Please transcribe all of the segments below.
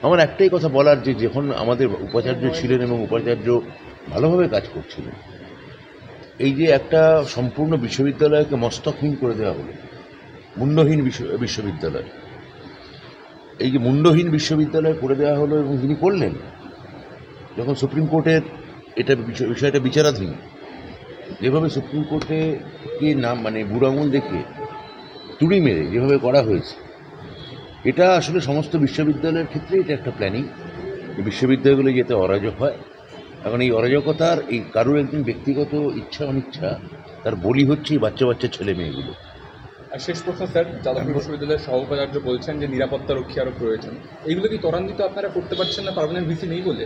আমার একটাই কথা বলার, যে যখন আমাদের উপাচার্য ছিলেন এবং উপাচার্য ভালোভাবে কাজ করছিলেন, এই যে একটা সম্পূর্ণ বিশ্ববিদ্যালয়কে মস্তকহীন করে দেওয়া হলো, মুন্ডহীন বিশ্ববিদ্যালয়, এই যে মুন্ডহীন বিশ্ববিদ্যালয় করে দেওয়া হলো, এবং তিনি করলেন যখন সুপ্রিম কোর্টের এটা বিষয়টা বিচারাধীন, যেভাবে সুপ্রিম কোর্টে কি নাম মানে বুড়ো আঙুল দেখে তুড়ি মেরে যেভাবে করা হয়েছে, এটা আসলে সমস্ত বিশ্ববিদ্যালয়ের ক্ষেত্রে এটা একটা প্ল্যানিং, বিশ্ববিদ্যালয়গুলো যাতে অরাজক হয়। এখন এই অরাজকতার এই কারোর একজন ব্যক্তিগত ইচ্ছা অনিচ্ছা, তার বলি হচ্ছে এই বাচ্চা বাচ্চা ছেলে মেয়েগুলো। আর শেষ প্রশ্ন স্যার, যাদবপুর বিশ্ববিদ্যালয়ের সহ উপাচার্য বলছেন যে নিরাপত্তা রক্ষী আরও প্রয়োজন, এইগুলো কি ত্বরান্বিত আপনারা করতে পারছেন না পার্মানেন্ট ভিসি নেই বলে?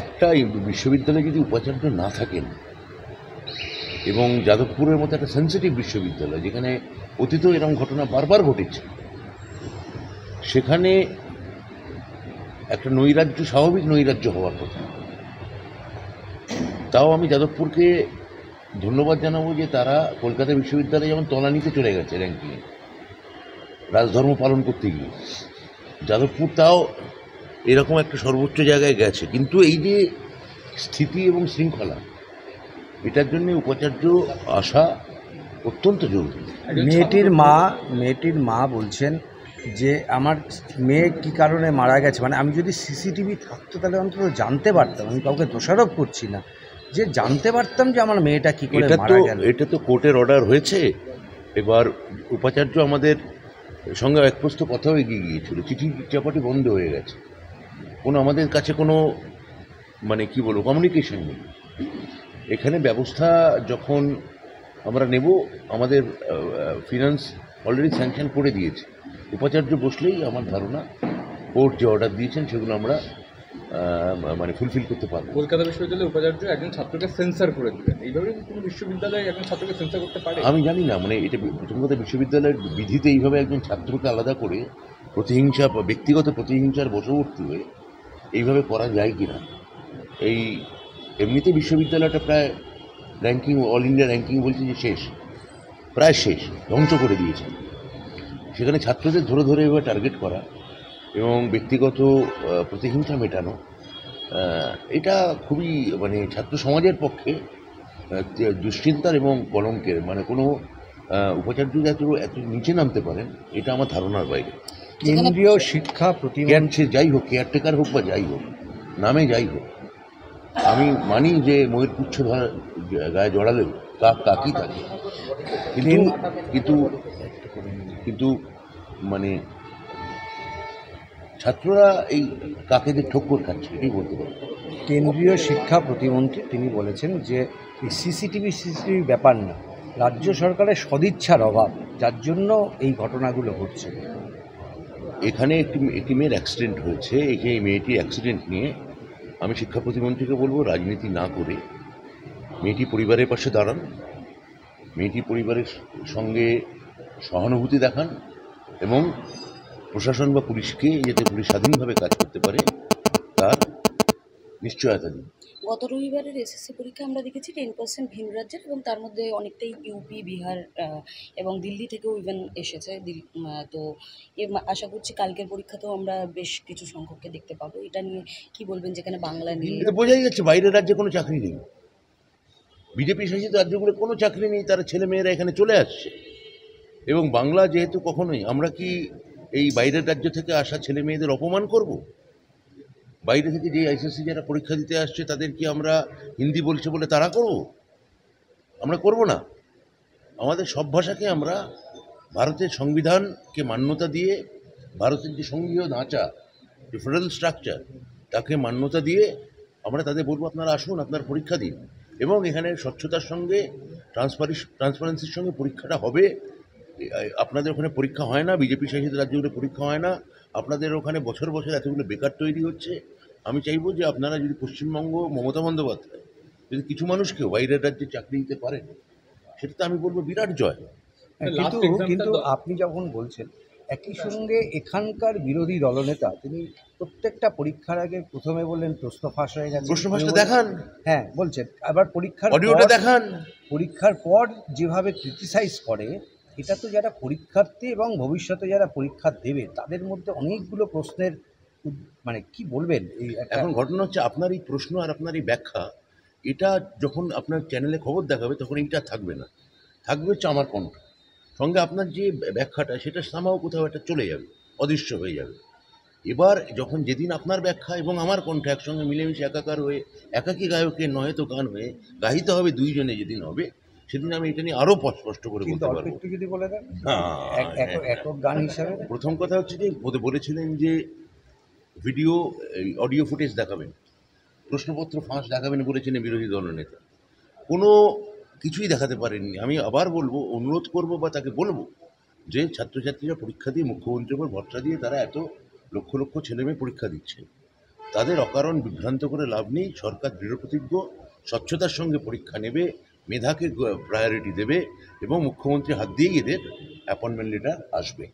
একটা বিশ্ববিদ্যালয়ে যদি উপাচার্য না থাকেন, এবং যাদবপুরের মতো একটা সেন্সিটিভ বিশ্ববিদ্যালয় যেখানে অতীতেও এরকম ঘটনা বারবার ঘটেছে, সেখানে একটা নৈরাজ্য, স্বাভাবিক নৈরাজ্য হওয়ার কথা। তাও আমি যাদবপুরকে ধন্যবাদ জানাবো যে তারা কলকাতা বিশ্ববিদ্যালয়ে যেমন তলানিতে চলে গেছে র্যাঙ্কিংয়ে, রাজধর্ম পালন করতে গিয়ে, যাদবপুর তাও এরকম একটা সর্বোচ্চ জায়গায় গেছে। কিন্তু এই যে স্থিতি এবং শৃঙ্খলা, এটার জন্য উপাচার্য আসা অত্যন্ত জরুরি। মেয়েটির মা বলছেন যে আমার মেয়ে কী কারণে মারা গেছে, মানে আমি যদি সিসিটিভি থাকতো তাহলে অন্তত জানতে পারতাম, আমি কাউকে দোষারোপ করছি না, যে জানতে পারতাম যে আমার মেয়েটা কী করে মারা গেল। এটা তো কোর্টের অর্ডার হয়েছে। এবার উপাচার্য আমাদের সঙ্গে এক প্রস্ত কথাও এগিয়ে গিয়েছিল, চিঠি চাপাটি বন্ধ হয়ে গেছে, আমাদের কাছে কোনো মানে কি বলবো কমিউনিকেশন নেই। এখানে ব্যবস্থা যখন আমরা নেব, আমাদের ফিনান্স অলরেডি স্যাংশন করে দিয়েছে, উপাচার্য বসলেই আমার ধারণা কোর্ট যে অর্ডার দিয়েছেন সেগুলো আমরা মানে ফুলফিল করতে পারবো। কলকাতা বিশ্ববিদ্যালয়ের উপাচার্য একজন ছাত্রকে সেন্সার করে দিলেন, এইভাবে কি কোনো বিশ্ববিদ্যালয়ে একজন ছাত্রকে সেন্সার করতে পারে? আমি জানি না, মানে এটা প্রথম কথা, বিশ্ববিদ্যালয়ের বিধিতে এইভাবে একজন ছাত্রকে আলাদা করে প্রতিহিংসা, ব্যক্তিগত প্রতিহিংসার বশবর্তী হয়ে এইভাবে করা যায় কি না। এই এমনিতে বিশ্ববিদ্যালয়টা প্রায় র্যাঙ্কিং, অল ইন্ডিয়া র্যাঙ্কিং বলছে যে শেষ, প্রায় শেষ, ধ্বংস করে দিয়েছে। সেখানে ছাত্রদের ধরে ধরে এভাবে টার্গেট করা এবং ব্যক্তিগত প্রতিহিংসা মেটানো, এটা খুবই মানে ছাত্র সমাজের পক্ষে দুশ্চিন্তার এবং কলঙ্কের। মানে কোনো উপাচার্য এত নিচে নামতে পারেন, এটা আমার ধারণার বাইরে। কেন্দ্রীয় শিক্ষা প্রতিমন্ত্রী, সে যাই হোক, কেয়ারটেকার হোক বা যাই হোক, নামে যাই হোক, আমি মানি যে ময়ূর পুচ্ছ গায়ে জড়ালেও কাক কাকই থাকে, কিন্তু কিন্তু মানে ছাত্ররা এই কাকেদের ঠক্কর খাচ্ছে, এটাই বলতে পারি। কেন্দ্রীয় শিক্ষা প্রতিমন্ত্রী তিনি বলেছেন যে এই সিসিটিভি ব্যাপার না, রাজ্য সরকারের সদিচ্ছার অভাব, যার জন্য এই ঘটনাগুলো ঘটছে। এখানে একটি মেয়ের অ্যাক্সিডেন্ট হয়েছে, এই মেয়েটির অ্যাক্সিডেন্ট নিয়ে আমি শিক্ষা প্রতিমন্ত্রীকে বলবো রাজনীতি না করে মেয়েটি পরিবারের পাশে দাঁড়ান, মেয়েটি পরিবারের সঙ্গে সহানুভূতি দেখান এবং প্রশাসন বা পুলিশকে যাতে পুলিশ স্বাধীনভাবে কাজ করতে পারে তার নিশ্চয়তা দিন। গত রবিবারের এসএসসি পরীক্ষা আমরা দেখেছি 10% ভিন রাজ্যের, এবং তার মধ্যে অনেকটাই ইউপি, বিহার এবং দিল্লি থেকেও ইভেন এসেছে। তো আশা করছি কালকের পরীক্ষাতেও আমরা বেশ কিছু সংখ্যককে দেখতে পাবো। এটা নিয়ে কি বলবেন, যেখানে বাংলা নিয়ে বোঝাই যাচ্ছে বাইরের রাজ্যে কোনো চাকরি নেই, বিজেপি শাসিত রাজ্যগুলো কোনো চাকরি নেই, তারা ছেলেমেয়েরা এখানে চলে আসছে। এবং বাংলা যেহেতু কখনোই, আমরা কি এই বাইরের রাজ্য থেকে আসা ছেলে মেয়েদের অপমান করব? বাইরে থেকে যে আইসিএসসি যারা পরীক্ষা দিতে আসছে তাদের কি আমরা হিন্দি বলছে বলে তারা করব? আমরা করব না। আমাদের সব ভাষাকে আমরা ভারতের সংবিধানকে মান্যতা দিয়ে, ভারতের যে সংঘীয় ধাঁচা, যে ফেডারেল স্ট্রাকচার, তাকে মান্যতা দিয়ে আমরা তাদের বলবো আপনারা আসুন, আপনার পরীক্ষা দিন, এবং এখানে স্বচ্ছতার সঙ্গে ট্রান্সপারেন্সির সঙ্গে পরীক্ষাটা হবে। আপনাদের ওখানে পরীক্ষা হয় না, বিজেপি শাসিত রাজ্যগুলো পরীক্ষা হয় না, আপনাদের ওখানে বছর বছর এতগুলো বেকার তৈরি হচ্ছে। আমি চাইবো যে আপনারা যদি পশ্চিমবঙ্গ, মমতা বন্দ্যোপাধ্যায় যদি কিছু মানুষকেও বাইরের রাজ্যে চাকরি দিতে পারেন, সেটা তো আমি বলবো বিরাট জয়। কিন্তু আপনি যখন বলছেন, একই সঙ্গে এখানকার বিরোধী দলনেতা তিনি প্রত্যেকটা পরীক্ষার আগে প্রথমে বললেন প্রশ্ন ফাঁস হয়ে গেছে, প্রশ্ন ফাঁসটা দেখান, হ্যাঁ বলছেন, আবার অডিওটা দেখান। পরীক্ষার পর যেভাবে ক্রিটিসাইজ করে, এটা তো যারা পরীক্ষার্থী এবং ভবিষ্যতে যারা পরীক্ষা দেবে তাদের মধ্যে অনেকগুলো প্রশ্নের মানে কি বলবেন এই এখন ঘটনা হচ্ছে আপনার এই প্রশ্ন আর আপনার এই ব্যাখ্যা, এটা যখন আপনার চ্যানেলে খবর দেখাবে তখন এইটা থাকবে না, থাকবে হচ্ছে আমার কণ্ঠ। সঙ্গে আপনার যে ব্যাখ্যাটা সেটা সামাও কোথাও একটা চলে যাবে, অদৃশ্য হয়ে যাবে। এবার যখন যেদিন আপনার ব্যাখ্যা এবং আমার কণ্ঠ একসঙ্গে মিলেমিশে একাকার হয়ে একাকী গায়কের নয় তো গান হয়ে গাহিতে হবে দুইজনে, যেদিন হবে সেদিন আমি এটা নিয়ে আরও স্পষ্ট করে কিন্তু বলতে অল্প পারবো। একটু যদি বলে দেন হ্যাঁ, একক গান হিসাবে। প্রথম কথা হচ্ছে যে বলেছিলেন যে ভিডিও অডিও ফুটেজ দেখাবেন, প্রশ্নপত্র ফাঁস দেখাবেন বলেছিলেন বিরোধী দলনেতা, কোনো কিছুই দেখাতে পারেননি। আমি আবার বলবো, অনুরোধ করব বা তাকে বলবো যে ছাত্রছাত্রীরা পরীক্ষা দিয়ে মুখ্যমন্ত্রীর উপর ভরসা দিয়ে তারা এত লক্ষ লক্ষ ছেলেমেয়ে পরীক্ষা দিচ্ছে, তাদের অকারণ বিভ্রান্ত করে লাভ নেই। সরকার দৃঢ়প্রতিজ্ঞ, স্বচ্ছতার সঙ্গে পরীক্ষা নেবে, মেধাকে প্রায়োরিটি দেবে এবং মুখ্যমন্ত্রী হাত দিয়েই এদের অ্যাপয়েন্টমেন্ট লেটার আসবে।